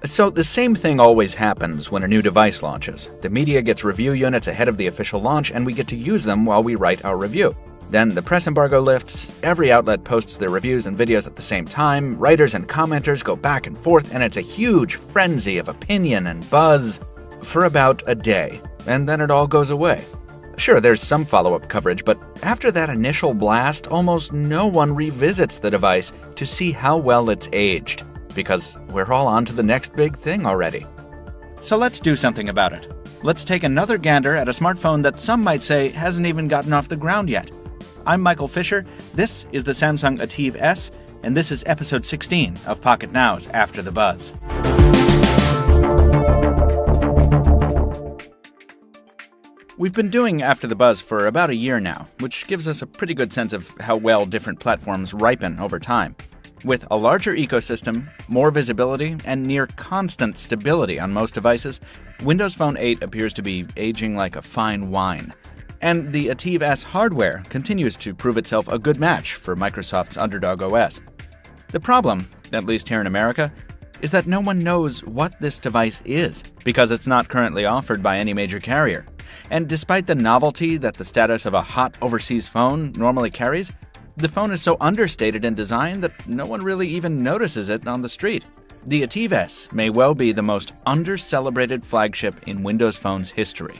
So the same thing always happens when a new device launches. The media gets review units ahead of the official launch, and we get to use them while we write our review. Then the press embargo lifts, every outlet posts their reviews and videos at the same time, writers and commenters go back and forth, and it's a huge frenzy of opinion and buzz for about a day, and then it all goes away. Sure, there's some follow-up coverage, but after that initial blast, almost no one revisits the device to see how well it's aged, because we're all on to the next big thing already. So let's do something about it. Let's take another gander at a smartphone that some might say hasn't even gotten off the ground yet. I'm Michael Fisher, this is the Samsung ATIV S, and this is episode 16 of Pocket Now's After the Buzz. We've been doing After the Buzz for about a year now, which gives us a pretty good sense of how well different platforms ripen over time. With a larger ecosystem, more visibility, and near constant stability on most devices, Windows Phone 8 appears to be aging like a fine wine. And the ATIV S hardware continues to prove itself a good match for Microsoft's Underdog OS. The problem, at least here in America, is that no one knows what this device is, because it's not currently offered by any major carrier. And despite the novelty that the status of a hot overseas phone normally carries, the phone is so understated in design that no one really even notices it on the street. The ATIV S may well be the most under-celebrated flagship in Windows Phone's history.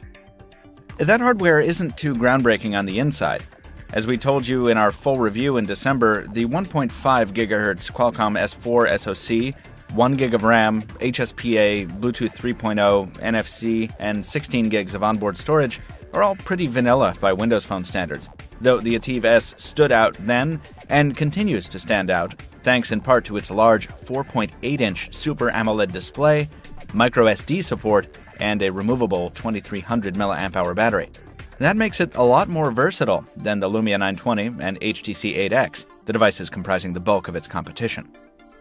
That hardware isn't too groundbreaking on the inside. As we told you in our full review in December, the 1.5 GHz Qualcomm S4 SoC, 1 GB of RAM, HSPA, Bluetooth 3.0, NFC, and 16 gigs of onboard storage are all pretty vanilla by Windows Phone standards, though the ATIV S stood out then and continues to stand out, thanks in part to its large 4.8-inch Super AMOLED display, microSD support, and a removable 2300 mAh battery. That makes it a lot more versatile than the Lumia 920 and HTC 8X, the devices comprising the bulk of its competition.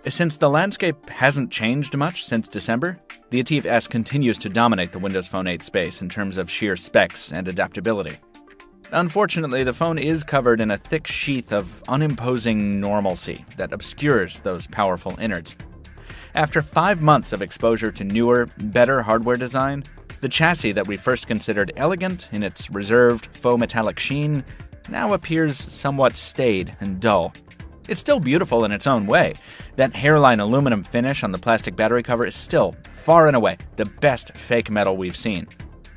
Since the landscape hasn't changed much since December, the ATIV S continues to dominate the Windows Phone 8 space in terms of sheer specs and adaptability. Unfortunately, the phone is covered in a thick sheath of unimposing normalcy that obscures those powerful innards. After 5 months of exposure to newer, better hardware design, the chassis that we first considered elegant in its reserved faux metallic sheen now appears somewhat staid and dull. It's still beautiful in its own way. That hairline aluminum finish on the plastic battery cover is still, far and away, the best fake metal we've seen.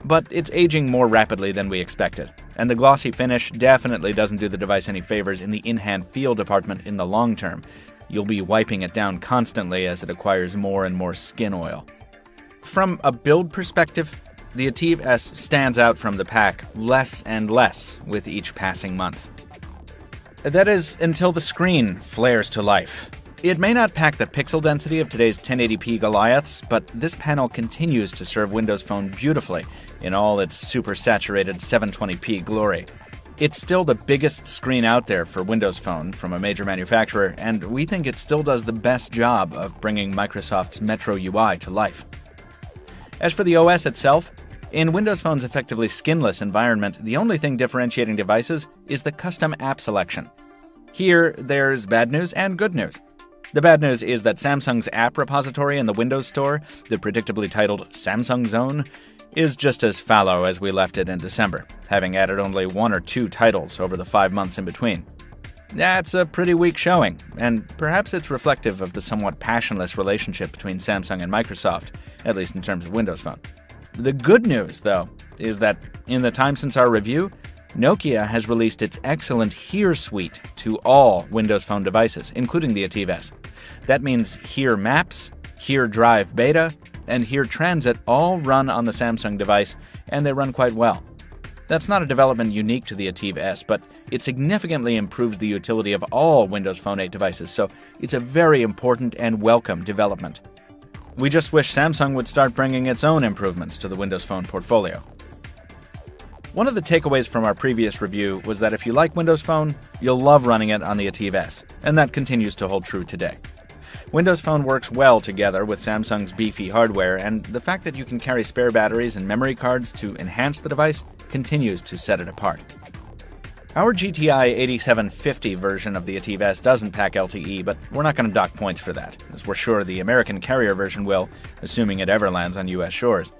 But it's aging more rapidly than we expected, and the glossy finish definitely doesn't do the device any favors in the in-hand feel department in the long term. You'll be wiping it down constantly as it acquires more and more skin oil. From a build perspective, the ATIV S stands out from the pack less and less with each passing month. That is, until the screen flares to life. It may not pack the pixel density of today's 1080p Goliaths, but this panel continues to serve Windows Phone beautifully in all its super-saturated 720p glory. It's still the biggest screen out there for Windows Phone from a major manufacturer, and we think it still does the best job of bringing Microsoft's Metro UI to life. As for the OS itself, in Windows Phone's effectively skinless environment, the only thing differentiating devices is the custom app selection. Here, there's bad news and good news. The bad news is that Samsung's app repository in the Windows Store, the predictably titled Samsung Zone, is just as fallow as we left it in December, having added only 1 or 2 titles over the 5 months in between. That's a pretty weak showing, and perhaps it's reflective of the somewhat passionless relationship between Samsung and Microsoft, at least in terms of Windows Phone. The good news, though, is that in the time since our review, Nokia has released its excellent Here suite to all Windows Phone devices, including the ATIV S. That means Here Maps, Here Drive Beta, and Here Transit all run on the Samsung device, and they run quite well. That's not a development unique to the ATIV S, but it significantly improves the utility of all Windows Phone 8 devices, so it's a very important and welcome development. We just wish Samsung would start bringing its own improvements to the Windows Phone portfolio. One of the takeaways from our previous review was that if you like Windows Phone, you'll love running it on the ATIV S, and that continues to hold true today. Windows Phone works well together with Samsung's beefy hardware, and the fact that you can carry spare batteries and memory cards to enhance the device continues to set it apart. Our GTI 8750 version of the Ativ S doesn't pack LTE, but we're not going to dock points for that, as we're sure the American carrier version will, assuming it ever lands on US shores.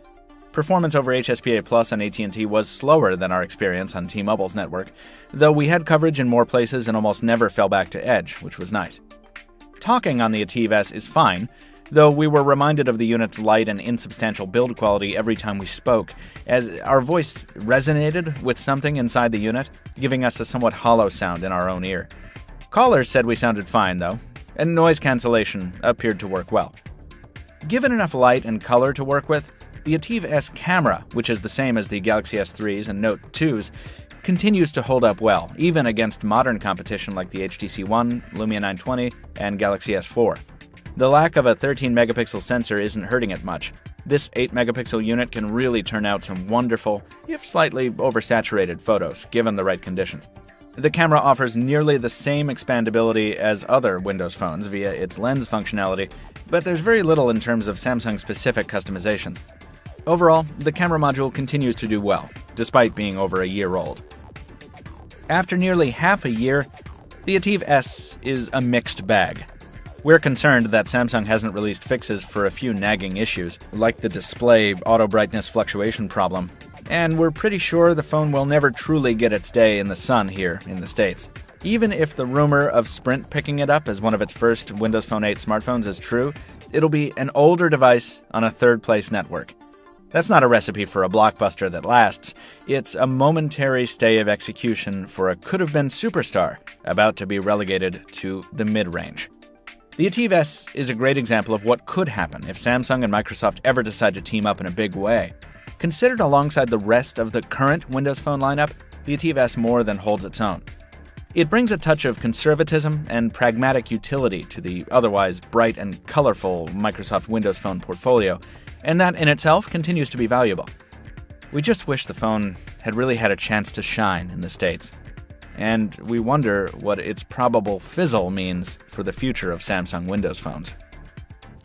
Performance over HSPA Plus on AT&T was slower than our experience on T-Mobile's network, though we had coverage in more places and almost never fell back to Edge, which was nice. Talking on the Ativ S is fine, though we were reminded of the unit's light and insubstantial build quality every time we spoke, as our voice resonated with something inside the unit, giving us a somewhat hollow sound in our own ear. Callers said we sounded fine, though, and noise cancellation appeared to work well. Given enough light and color to work with, the Ativ S camera, which is the same as the Galaxy S3s and Note 2s, continues to hold up well, even against modern competition like the HTC One, Lumia 920, and Galaxy S4. The lack of a 13-megapixel sensor isn't hurting it much. This 8-megapixel unit can really turn out some wonderful, if slightly oversaturated photos, given the right conditions. The camera offers nearly the same expandability as other Windows phones via its lens functionality, but there's very little in terms of Samsung-specific customizations. Overall, the camera module continues to do well, despite being over a year old. After nearly half a year, the Ativ S is a mixed bag. We're concerned that Samsung hasn't released fixes for a few nagging issues, like the display auto-brightness fluctuation problem, and we're pretty sure the phone will never truly get its day in the sun here in the States. Even if the rumor of Sprint picking it up as one of its first Windows Phone 8 smartphones is true, it'll be an older device on a third-place network. That's not a recipe for a blockbuster that lasts. It's a momentary stay of execution for a could-have-been superstar about to be relegated to the mid-range. The Ativ S is a great example of what could happen if Samsung and Microsoft ever decide to team up in a big way. Considered alongside the rest of the current Windows Phone lineup, the Ativ S more than holds its own. It brings a touch of conservatism and pragmatic utility to the otherwise bright and colorful Microsoft Windows Phone portfolio, and that in itself continues to be valuable. We just wish the phone had really had a chance to shine in the States. And we wonder what its probable fizzle means for the future of Samsung Windows phones.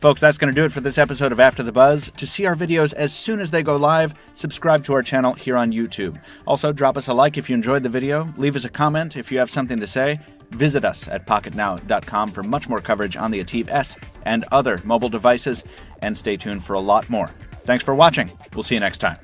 Folks, that's going to do it for this episode of After the Buzz. To see our videos as soon as they go live, subscribe to our channel here on YouTube. Also, drop us a like if you enjoyed the video, leave us a comment if you have something to say, visit us at pocketnow.com for much more coverage on the Ativ S and other mobile devices, and stay tuned for a lot more. Thanks for watching. We'll see you next time.